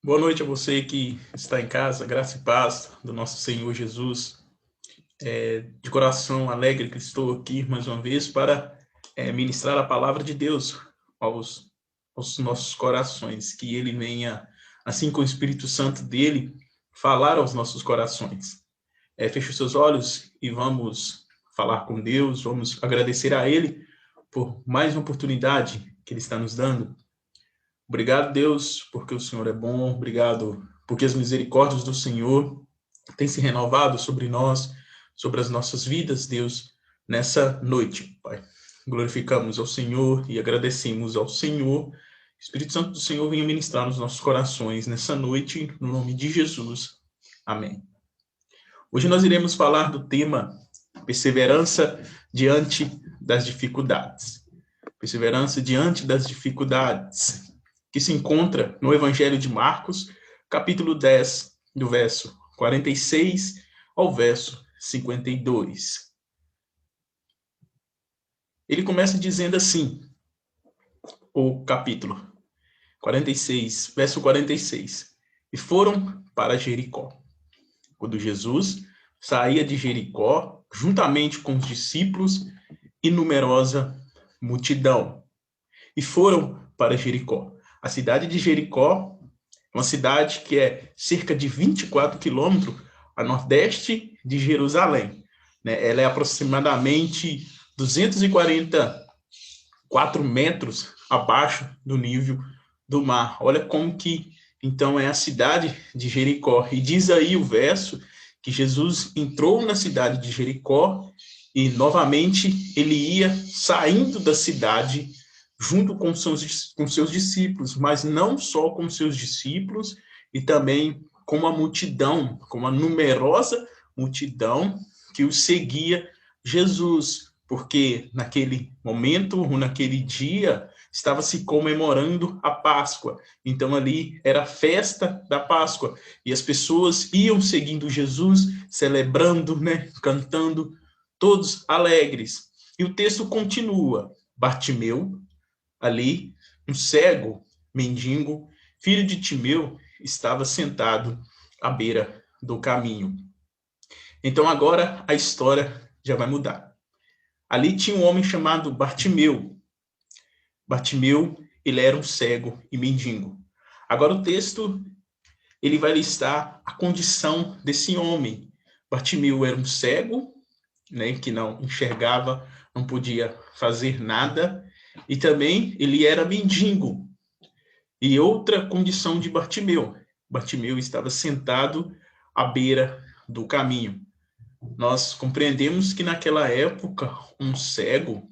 Boa noite a você que está em casa, graça e paz do nosso Senhor Jesus. De coração alegre que estou aqui mais uma vez para ministrar a palavra de Deus aos nossos corações, que Ele venha, assim com o Espírito Santo dele, falar aos nossos corações. Feche os seus olhos e vamos falar com Deus, vamos agradecer a Ele por mais uma oportunidade que Ele está nos dando. Obrigado, Deus, porque o Senhor é bom. Obrigado, porque as misericórdias do Senhor têm se renovado sobre nós, sobre as nossas vidas, Deus, nessa noite, Pai. Glorificamos ao Senhor e agradecemos ao Senhor. Espírito Santo do Senhor, venha ministrar nos nossos corações nessa noite, no nome de Jesus. Amém. Hoje nós iremos falar do tema perseverança diante das dificuldades. Perseverança diante das dificuldades, que se encontra no Evangelho de Marcos, capítulo 10, do verso 46 ao verso 52. Ele começa dizendo assim, o capítulo 46, verso 46. E foram para Jericó. Quando Jesus saía de Jericó, juntamente com os discípulos e numerosa multidão. E foram para Jericó. A cidade de Jericó é uma cidade que é cerca de 24 quilômetros a nordeste de Jerusalém. Ela é aproximadamente 244 metros abaixo do nível do mar. Olha como que, então, é a cidade de Jericó. E diz aí o verso que Jesus entrou na cidade de Jericó e, novamente, ele ia saindo da cidade junto com seus discípulos, mas não só com seus discípulos, e também com a multidão, com a numerosa multidão que o seguia Jesus, porque naquele momento, naquele dia, estava se comemorando a Páscoa. Então ali era a festa da Páscoa, e as pessoas iam seguindo Jesus, celebrando, cantando, todos alegres. E o texto continua: Bartimeu, ali, um cego, mendigo, filho de Timeu, estava sentado à beira do caminho. Então agora a história já vai mudar. Ali tinha um homem chamado Bartimeu. Bartimeu, ele era um cego e mendigo. Agora o texto, ele vai listar a condição desse homem. Bartimeu era um cego, que não enxergava, não podia fazer nada, e também ele era mendigo. E outra condição de Bartimeu: Bartimeu estava sentado à beira do caminho. Nós compreendemos que naquela época um cego,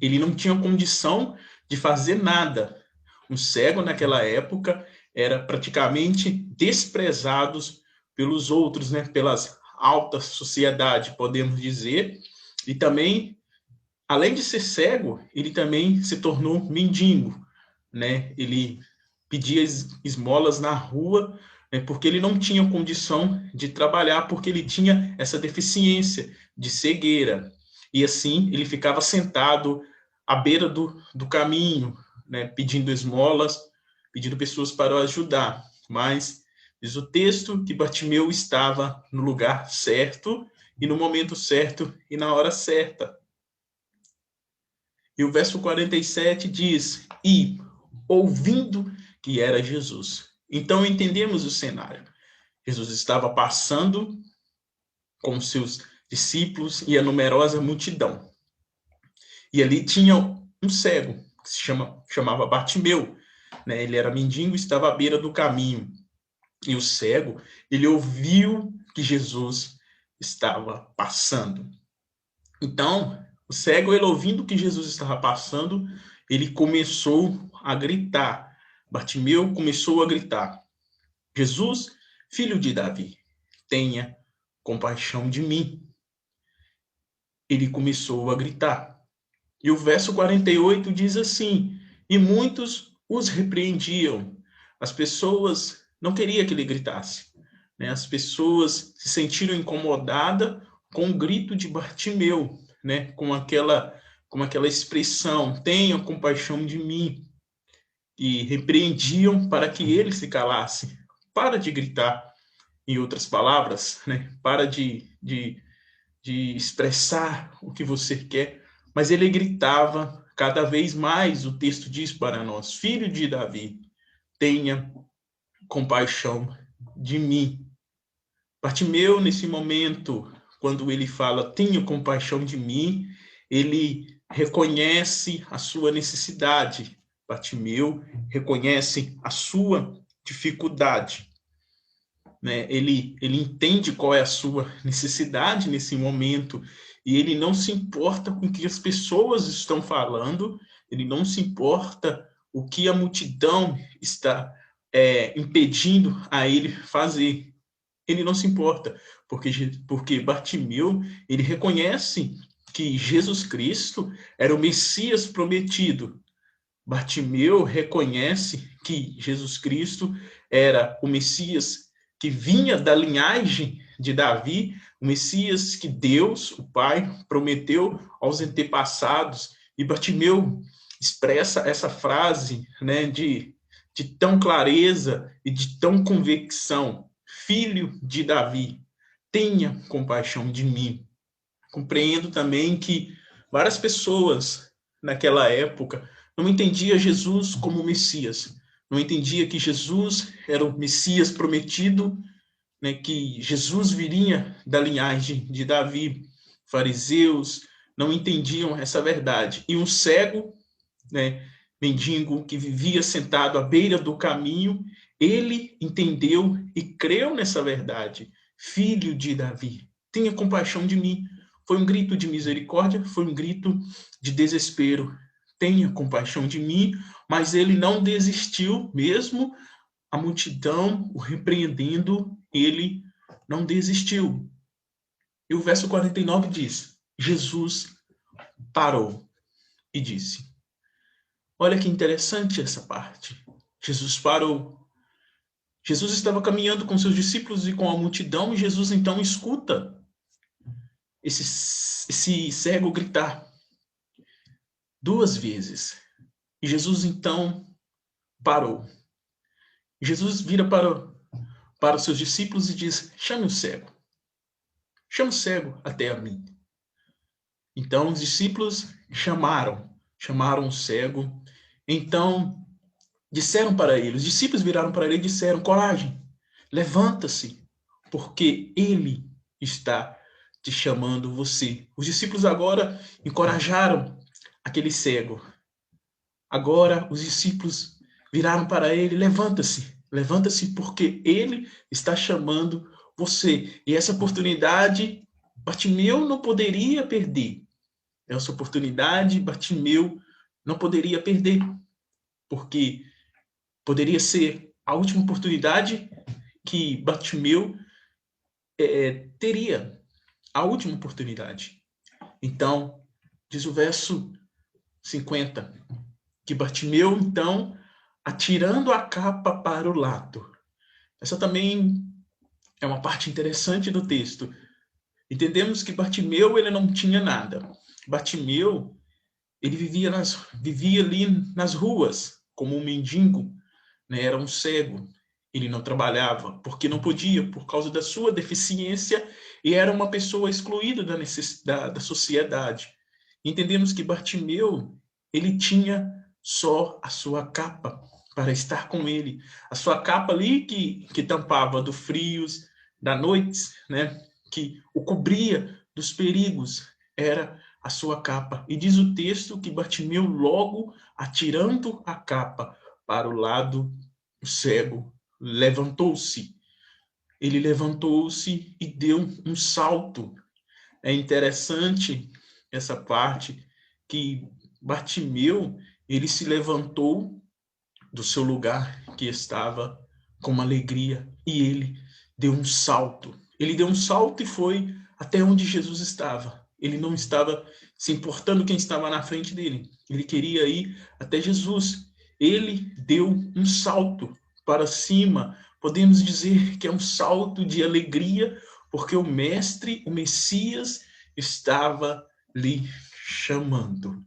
ele não tinha condição de fazer nada. Um cego naquela época era praticamente desprezado pelos outros, pelas alta sociedade, podemos dizer. E também, além de ser cego, ele também se tornou mendigo, Ele pedia esmolas na rua, porque ele não tinha condição de trabalhar, porque ele tinha essa deficiência de cegueira. E assim, ele ficava sentado à beira do caminho, pedindo esmolas, pedindo pessoas para o ajudar. Mas diz o texto que Bartimeu estava no lugar certo, e no momento certo, e na hora certa. E o verso 47 diz: E, ouvindo que era Jesus. Então entendemos o cenário. Jesus estava passando com seus discípulos e a numerosa multidão. E ali tinha um cego, que se chamava Bartimeu. Ele era mendigo e estava à beira do caminho. E o cego, ele ouviu que Jesus estava passando. Então, o cego, ele ouvindo que Jesus estava passando, ele começou a gritar. Bartimeu começou a gritar: Jesus, filho de Davi, tenha compaixão de mim. Ele começou a gritar. E o verso 48 diz assim: E muitos os repreendiam. As pessoas não queriam que ele gritasse. As pessoas se sentiram incomodadas com o grito de Bartimeu, com aquela expressão: tenha compaixão de mim. e repreendiam para que ele se calasse. Para de gritar, em outras palavras, né? Para de expressar o que você quer. Mas ele gritava cada vez mais, o texto diz para nós: Filho de Davi, tenha compaixão de mim. Bartimeu, nesse momento, quando ele fala, tenha compaixão de mim, ele reconhece a sua necessidade. Bartimeu reconhece a sua dificuldade. Né? Ele entende qual é a sua necessidade nesse momento e ele não se importa com o que as pessoas estão falando, ele não se importa o que a multidão está impedindo a ele fazer. Ele não se importa, porque Bartimeu, ele reconhece que Jesus Cristo era o Messias prometido. Bartimeu reconhece que Jesus Cristo era o Messias que vinha da linhagem de Davi, o Messias que Deus, o Pai, prometeu aos antepassados. E Bartimeu expressa essa frase, né, de tão clareza e de tão convicção: Filho de Davi, tenha compaixão de mim. Compreendo também que várias pessoas naquela época não entendiam Jesus como Messias, não entendia que Jesus era o Messias prometido, né, que Jesus viria da linhagem de Davi. Fariseus não entendiam essa verdade. E um cego, né, mendigo que vivia sentado à beira do caminho, ele entendeu e creu nessa verdade. Filho de Davi, tenha compaixão de mim. Foi um grito de misericórdia, foi um grito de desespero. Tenha compaixão de mim, mas ele não desistiu, mesmo a multidão o repreendendo, ele não desistiu. E o verso 49 diz: Jesus parou e disse. Olha que interessante essa parte. Jesus parou. Jesus estava caminhando com seus discípulos e com a multidão, e Jesus então escuta esse cego gritar 2 vezes. E Jesus então parou. Jesus vira para os seus discípulos e diz: chame o cego. Chame o cego até a mim. Então os discípulos chamaram o cego. Então disseram para ele, os discípulos viraram para ele e disseram: coragem, levanta-se, porque ele está te chamando você. Os discípulos agora encorajaram aquele cego. Agora os discípulos viraram para ele: levanta-se, levanta-se, porque ele está chamando você. E essa oportunidade Bartimeu não poderia perder. Essa oportunidade Bartimeu não poderia perder, porque poderia ser a última oportunidade que Bartimeu teria, a última oportunidade. Então, diz o verso 50, que Bartimeu, então, atirando a capa para o lado. Essa também é uma parte interessante do texto. Entendemos que Bartimeu, ele não tinha nada. Bartimeu, ele vivia ali nas ruas, como um mendigo, né? Era um cego. Ele não trabalhava porque não podia, por causa da sua deficiência, e era uma pessoa excluída da sociedade. Entendemos que Bartimeu, ele tinha só a sua capa para estar com ele. A sua capa ali que tampava do frios, da noite, né? Que o cobria dos perigos, era a sua capa. E diz o texto que Bartimeu, logo atirando a capa para o lado, o cego levantou-se. Ele levantou-se e deu um salto. É interessante essa parte que Bartimeu, ele se levantou do seu lugar que estava com uma alegria e ele deu um salto. Ele deu um salto e foi até onde Jesus estava. Ele não estava se importando quem estava na frente dele. Ele queria ir até Jesus. Ele deu um salto para cima. Podemos dizer que é um salto de alegria, porque o Mestre, o Messias, estava lhe chamando.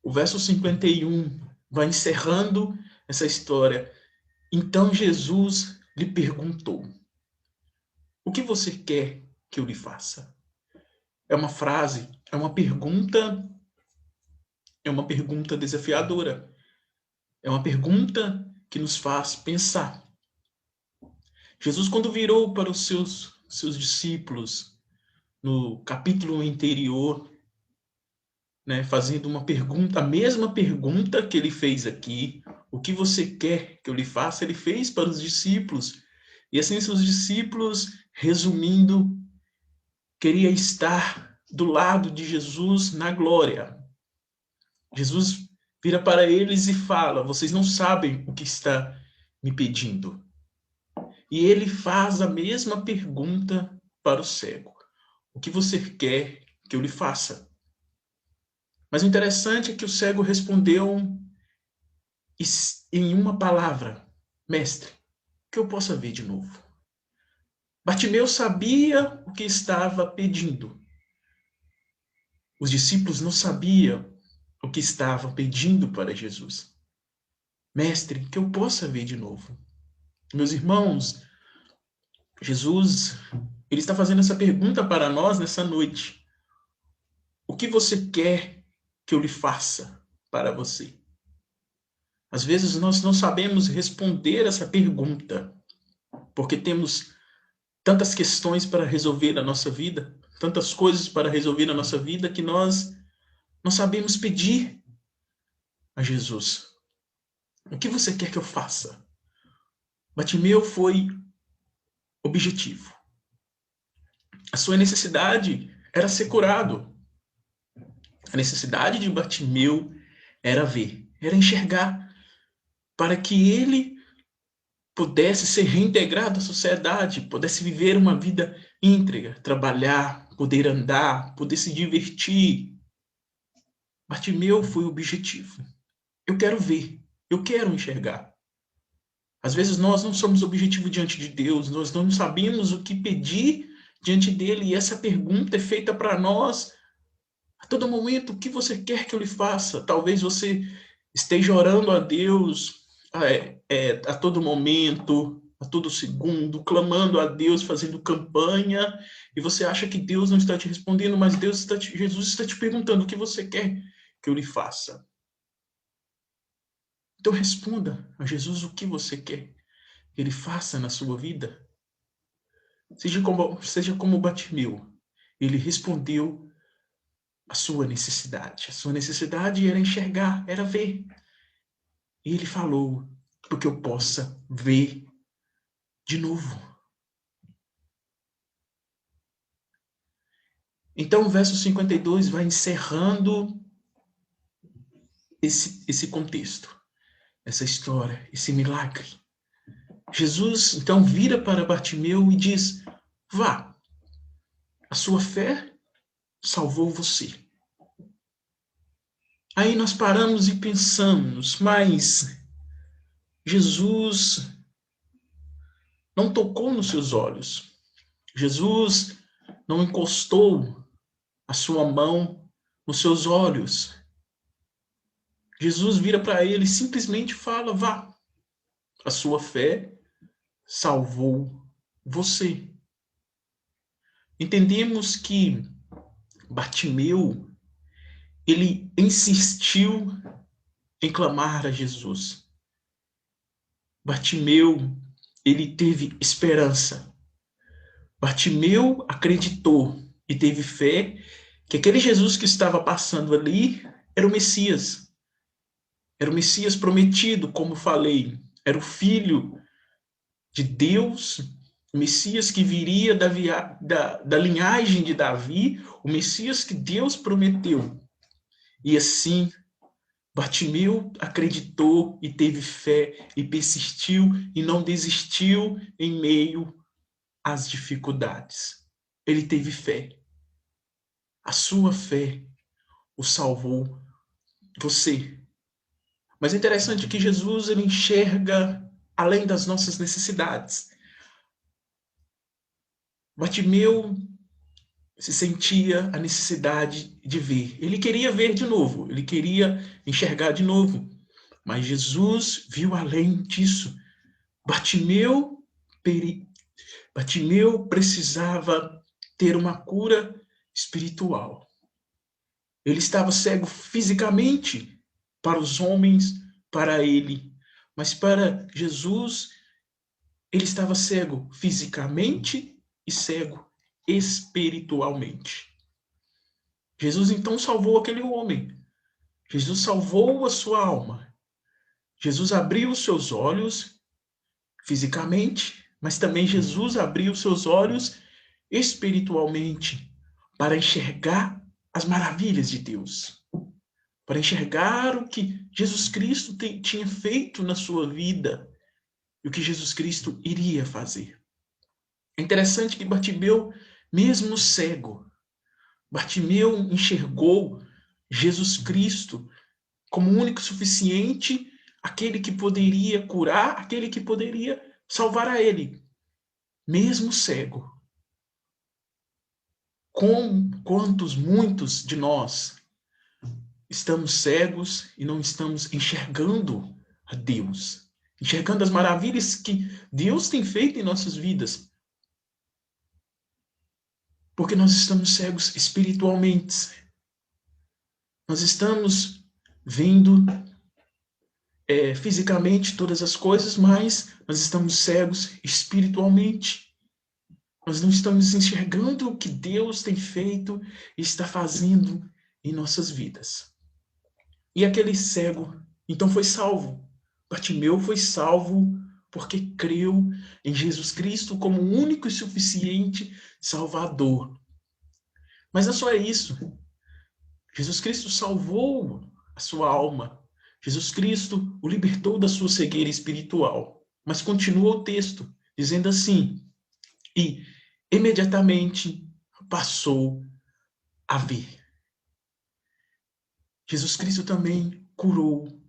O verso 51 vai encerrando essa história. Então Jesus lhe perguntou: o que você quer que eu lhe faça? É uma frase, é uma pergunta desafiadora. É uma pergunta que nos faz pensar. Jesus, quando virou para os seus discípulos, no capítulo anterior, né, fazendo uma pergunta, a mesma pergunta que ele fez aqui, o que você quer que eu lhe faça, ele fez para os discípulos. E assim, seus discípulos, resumindo, queria estar do lado de Jesus na glória. Jesus vira para eles e fala: vocês não sabem o que está me pedindo. E ele faz a mesma pergunta para o cego: o que você quer que eu lhe faça? Mas o interessante é que o cego respondeu em uma palavra: mestre, que eu possa ver de novo. Bartimeu sabia o que estava pedindo. Os discípulos não sabiam o que estavam pedindo para Jesus. Mestre, que eu possa ver de novo. Meus irmãos, Jesus, ele está fazendo essa pergunta para nós nessa noite. O que você quer que eu lhe faça para você? Às vezes nós não sabemos responder essa pergunta, porque temos tantas questões para resolver na nossa vida, tantas coisas para resolver na nossa vida, que nós não sabemos pedir a Jesus. O que você quer que eu faça? Bartimeu foi objetivo. A sua necessidade era ser curado. A necessidade de Bartimeu era ver, era enxergar, para que ele pudesse ser reintegrado à sociedade, pudesse viver uma vida íntegra, trabalhar, poder andar, poder se divertir. Bartimeu foi o objetivo. Eu quero ver, eu quero enxergar. Às vezes nós não somos objetivo diante de Deus, nós não sabemos o que pedir diante dele, e essa pergunta é feita para nós a todo momento: o que você quer que eu lhe faça? Talvez você esteja orando a Deus a todo momento, a todo segundo, clamando a Deus, fazendo campanha, e você acha que Deus não está te respondendo, mas Jesus está te perguntando: o que você quer que eu lhe faça? Então responda a Jesus o que você quer que ele faça na sua vida. Seja como Bartimeu, ele respondeu a sua necessidade. A sua necessidade era enxergar, era ver. E ele falou: porque eu possa ver de novo. Então o verso 52 vai encerrando esse contexto, essa história, esse milagre. Jesus então vira para Bartimeu e diz: vá, a sua fé salvou você. Aí nós paramos e pensamos: mas Jesus não tocou nos seus olhos. Jesus não encostou a sua mão nos seus olhos. Jesus vira para ele e simplesmente fala: vá, a sua fé salvou você. Entendemos que Bartimeu, ele insistiu em clamar a Jesus. Bartimeu, ele teve esperança. Bartimeu acreditou e teve fé que aquele Jesus que estava passando ali era o Messias. Era o Messias prometido, como falei. Era o Filho de Deus, o Messias que viria da linhagem de Davi, o Messias que Deus prometeu. E assim, Bartimeu acreditou e teve fé e persistiu e não desistiu em meio às dificuldades. Ele teve fé. A sua fé o salvou você. Mas é interessante que Jesus ele enxerga além das nossas necessidades. Bartimeu se sentia a necessidade de ver. Ele queria ver de novo, ele queria enxergar de novo. Mas Jesus viu além disso. Bartimeu, Bartimeu precisava ter uma cura espiritual. Ele estava cego fisicamente para os homens, para ele, mas para Jesus, ele estava cego fisicamente e cego espiritualmente. Jesus então salvou aquele homem. Jesus salvou a sua alma. Jesus abriu os seus olhos fisicamente, mas também Jesus abriu os seus olhos espiritualmente para enxergar as maravilhas de Deus, para enxergar o que Jesus Cristo tinha feito na sua vida e o que Jesus Cristo iria fazer. É interessante que Bartimeu, mesmo cego, Bartimeu enxergou Jesus Cristo como o único suficiente, aquele que poderia curar, aquele que poderia salvar a ele, mesmo cego. Muitos de nós estamos cegos e não estamos enxergando a Deus, enxergando as maravilhas que Deus tem feito em nossas vidas. Porque nós estamos cegos espiritualmente. Nós estamos vendo fisicamente todas as coisas, mas nós estamos cegos espiritualmente. Nós não estamos enxergando o que Deus tem feito e está fazendo em nossas vidas. E aquele cego, então, foi salvo. Bartimeu foi salvo porque creu em Jesus Cristo como o único e suficiente Salvador. Mas não só é isso. Jesus Cristo salvou a sua alma. Jesus Cristo o libertou da sua cegueira espiritual. Mas continua o texto, dizendo assim: e imediatamente passou a ver. Jesus Cristo também curou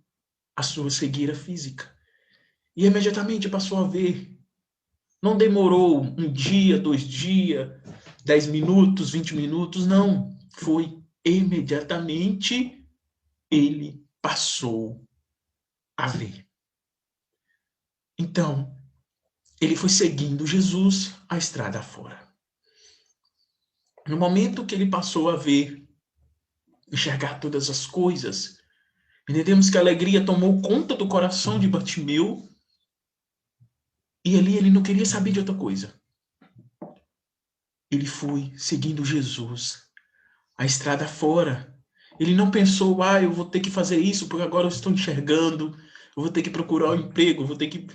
a sua cegueira física. E imediatamente passou a ver. Não demorou um dia, 2 dias, 10 minutos, 20 minutos, não. Foi imediatamente ele passou a ver. Então, ele foi seguindo Jesus a estrada fora. No momento que ele passou a ver, enxergar todas as coisas, entendemos que a alegria tomou conta do coração de Bartimeu e ali ele não queria saber de outra coisa. Ele foi seguindo Jesus a estrada fora. Ele não pensou, eu vou ter que fazer isso porque agora eu estou enxergando, eu vou ter que procurar um emprego, eu vou ter que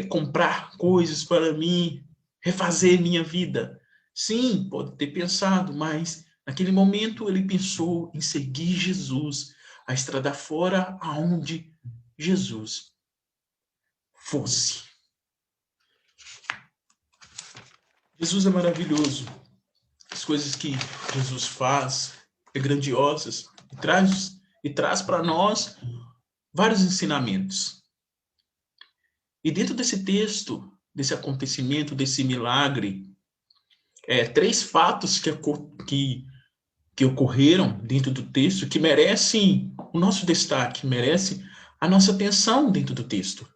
comprar coisas para mim, refazer minha vida. Sim, pode ter pensado, mas naquele momento ele pensou em seguir Jesus, a estrada fora aonde Jesus fosse. Jesus é maravilhoso. As coisas que Jesus faz é grandiosas e traz para nós vários ensinamentos. E dentro desse texto, desse acontecimento, desse milagre, 3 fatos que ocorreram dentro do texto que merecem o nosso destaque, merecem a nossa atenção dentro do texto.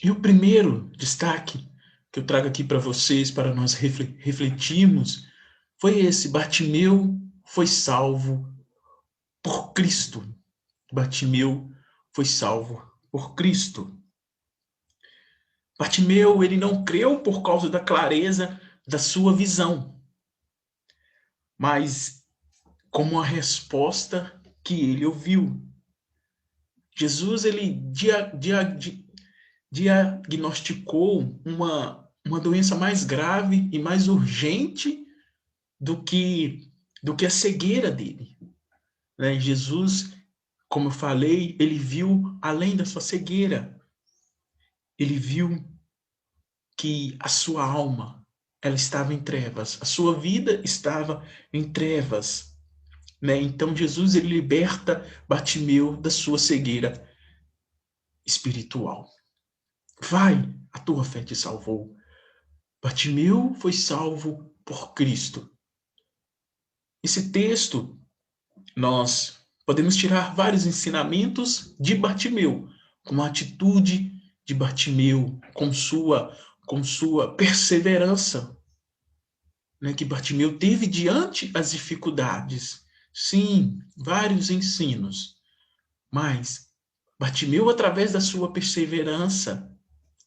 E o primeiro destaque que eu trago aqui para vocês, para nós refletirmos, foi esse: Bartimeu foi salvo por Cristo. Bartimeu foi salvo por Cristo. Bartimeu, ele não creu por causa da clareza da sua visão, mas como a resposta que ele ouviu. Jesus, ele diagnosticou uma doença mais grave e mais urgente do que a cegueira dele. Jesus, como eu falei, ele viu além da sua cegueira. Ele viu que a sua alma, ela estava em trevas, a sua vida estava em trevas. Então Jesus, ele liberta Bartimeu da sua cegueira espiritual. Vai, a tua fé te salvou. Bartimeu foi salvo por Cristo. Esse texto, nós Podemos tirar vários ensinamentos de Bartimeu, como a atitude de Bartimeu, com sua perseverança, né, que Bartimeu teve diante das dificuldades. Sim, vários ensinos, mas Bartimeu, através da sua perseverança,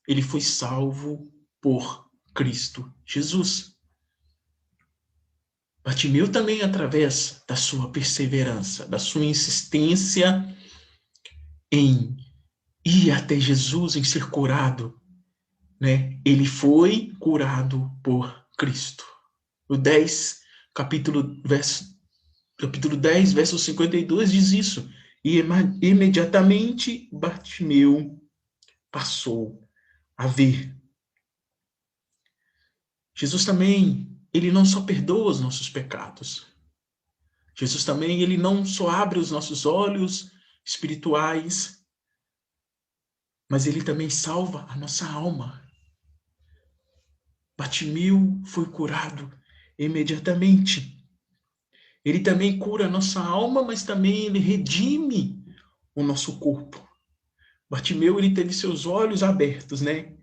ele foi salvo por Cristo Jesus. Bartimeu também, através da sua perseverança, da sua insistência em ir até Jesus, em ser curado, né? Ele foi curado por Cristo. No 10, capítulo 10, verso 52 diz isso. E imediatamente Bartimeu passou a ver. Jesus também, ele não só perdoa os nossos pecados. Jesus também, ele não só abre os nossos olhos espirituais, mas ele também salva a nossa alma. Bartimeu foi curado imediatamente. Ele também cura a nossa alma, mas também ele redime o nosso corpo. Bartimeu, ele teve seus olhos abertos, né?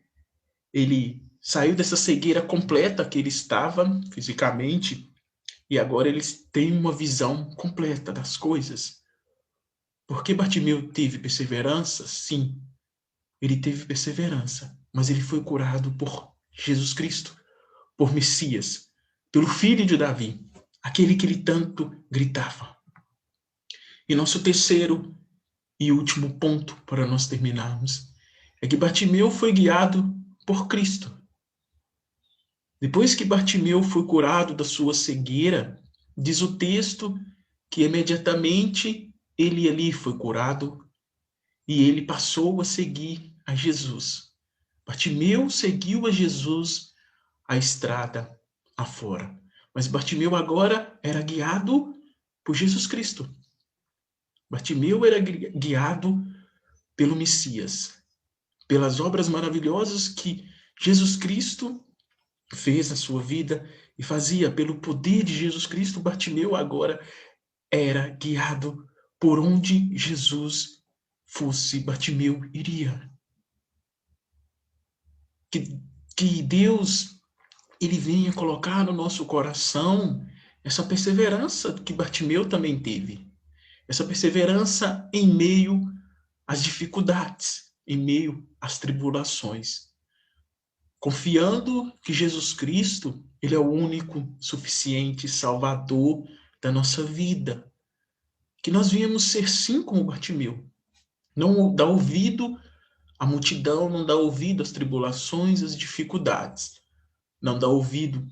Ele saiu dessa cegueira completa que ele estava fisicamente e agora ele tem uma visão completa das coisas. Porque Bartimeu teve perseverança? Sim, ele teve perseverança, mas ele foi curado por Jesus Cristo, por Messias, pelo filho de Davi, aquele que ele tanto gritava. E nosso terceiro e último ponto para nós terminarmos é que Bartimeu foi guiado por Cristo. Depois que Bartimeu foi curado da sua cegueira, diz o texto que imediatamente ele ali foi curado e ele passou a seguir a Jesus. Bartimeu seguiu a Jesus a estrada afora. Mas Bartimeu agora era guiado por Jesus Cristo. Bartimeu era guiado pelo Messias, pelas obras maravilhosas que Jesus Cristo fez na sua vida e fazia. Pelo poder de Jesus Cristo, Bartimeu agora era guiado por onde Jesus fosse, Bartimeu iria. Que Deus ele venha colocar no nosso coração essa perseverança que Bartimeu também teve. Essa perseverança em meio às dificuldades, em meio às tribulações. Confiando que Jesus Cristo, ele é o único suficiente Salvador da nossa vida. Que nós viemos ser sim como Bartimeu. Não dá ouvido à multidão, não dá ouvido às tribulações, às dificuldades. Não dá ouvido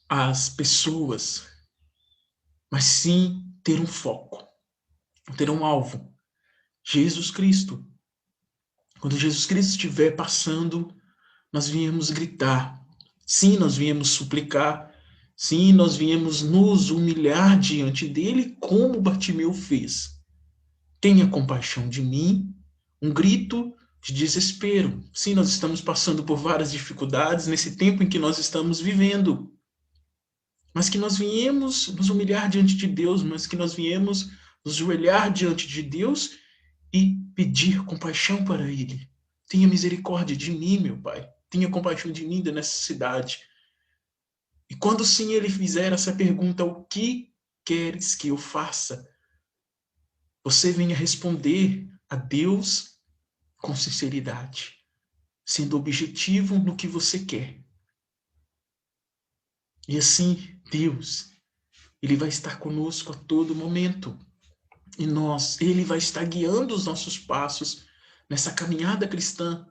às pessoas, mas sim ter um foco, ter um alvo. Jesus Cristo. Quando Jesus Cristo estiver passando, nós viemos gritar. Sim, nós viemos suplicar. Sim, nós viemos nos humilhar diante dele, como Bartimeu fez. Tenha compaixão de mim. Um grito de desespero. Sim, nós estamos passando por várias dificuldades nesse tempo em que nós estamos vivendo. Mas que nós viemos nos humilhar diante de Deus, mas que nós viemos nos joelhar diante de Deus e pedir compaixão para Ele. Tenha misericórdia de mim, meu Pai. Tenha compaixão de mim da necessidade. E quando sim Ele fizer essa pergunta, o que queres que eu faça? Você venha responder a Deus com sinceridade, sendo objetivo no que você quer. E assim, Deus, Ele vai estar conosco a todo momento. E Ele vai estar guiando os nossos passos nessa caminhada cristã,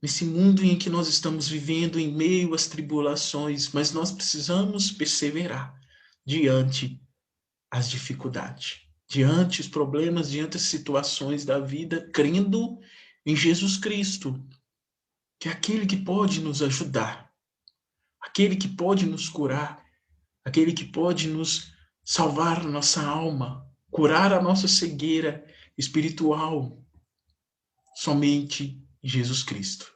nesse mundo em que nós estamos vivendo em meio às tribulações, mas nós precisamos perseverar diante as dificuldades, diante os problemas, diante as situações da vida, crendo em Jesus Cristo, que é aquele que pode nos ajudar, aquele que pode nos curar, aquele que pode nos salvar a nossa alma, curar a nossa cegueira espiritual, somente Jesus Cristo.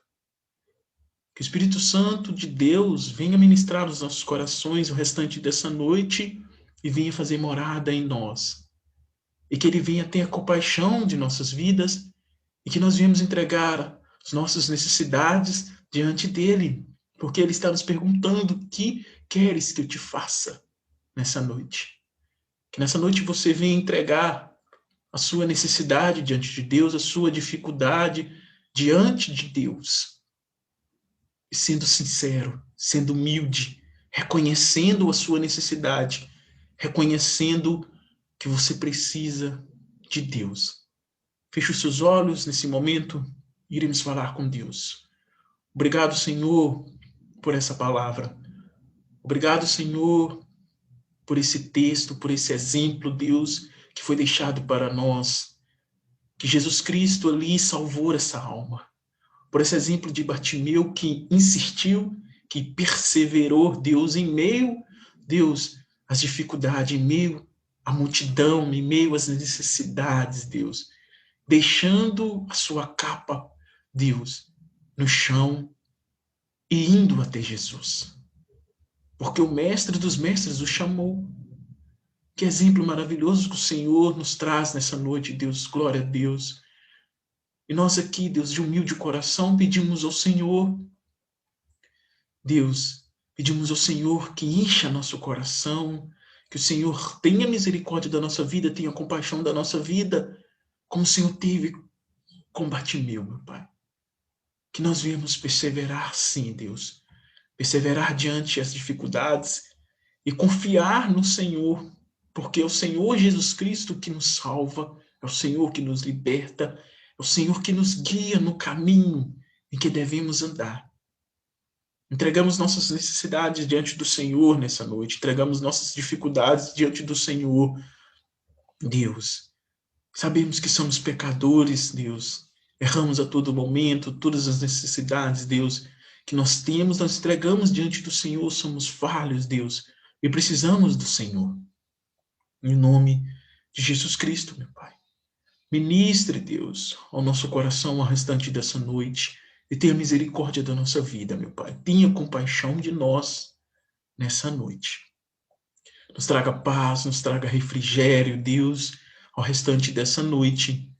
Que o Espírito Santo de Deus venha ministrar nos nossos corações o restante dessa noite e venha fazer morada em nós. E que Ele venha ter a compaixão de nossas vidas e que nós venhamos entregar as nossas necessidades diante dEle, porque Ele está nos perguntando o que queres que eu te faça nessa noite. Que nessa noite você venha entregar a sua necessidade diante de Deus, a sua dificuldade diante de Deus. E sendo sincero, sendo humilde, reconhecendo a sua necessidade, reconhecendo que você precisa de Deus. Feche os seus olhos nesse momento e iremos falar com Deus. Obrigado, Senhor, por essa palavra. Obrigado, Senhor, por esse texto, por esse exemplo, Deus, que foi deixado para nós. Que Jesus Cristo ali salvou essa alma. Por esse exemplo de Bartimeu que insistiu, que perseverou, Deus, em meio, Deus, às dificuldades, em meio à multidão, em meio às necessidades, Deus, deixando a sua capa, Deus, no chão e indo até Jesus. Porque o mestre dos mestres o chamou. Que exemplo maravilhoso que o Senhor nos traz nessa noite, Deus, glória a Deus. E nós aqui, Deus, de humilde coração, pedimos ao Senhor, Deus, pedimos ao Senhor que encha nosso coração, que o Senhor tenha misericórdia da nossa vida, tenha compaixão da nossa vida, como o Senhor teve com Bartimeu, meu Pai. Que nós venhamos perseverar, sim, Deus, perseverar diante das dificuldades e confiar no Senhor, porque é o Senhor Jesus Cristo que nos salva, é o Senhor que nos liberta, é o Senhor que nos guia no caminho em que devemos andar. Entregamos nossas necessidades diante do Senhor nessa noite, entregamos nossas dificuldades diante do Senhor, Deus. Sabemos que somos pecadores, Deus. Erramos a todo momento, todas as necessidades, Deus, que nós temos, nós entregamos diante do Senhor, somos falhos, Deus, e precisamos do Senhor. Em nome de Jesus Cristo, meu Pai. Ministre, Deus, ao nosso coração o restante dessa noite e tenha misericórdia da nossa vida, meu Pai. Tenha compaixão de nós nessa noite. Nos traga paz, nos traga refrigério, Deus, ao restante dessa noite.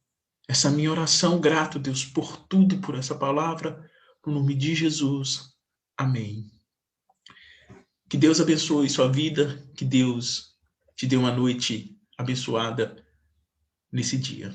Essa é a minha oração, grato, Deus, por tudo, por essa palavra, no nome de Jesus. Amém. Que Deus abençoe sua vida, que Deus te dê uma noite abençoada nesse dia.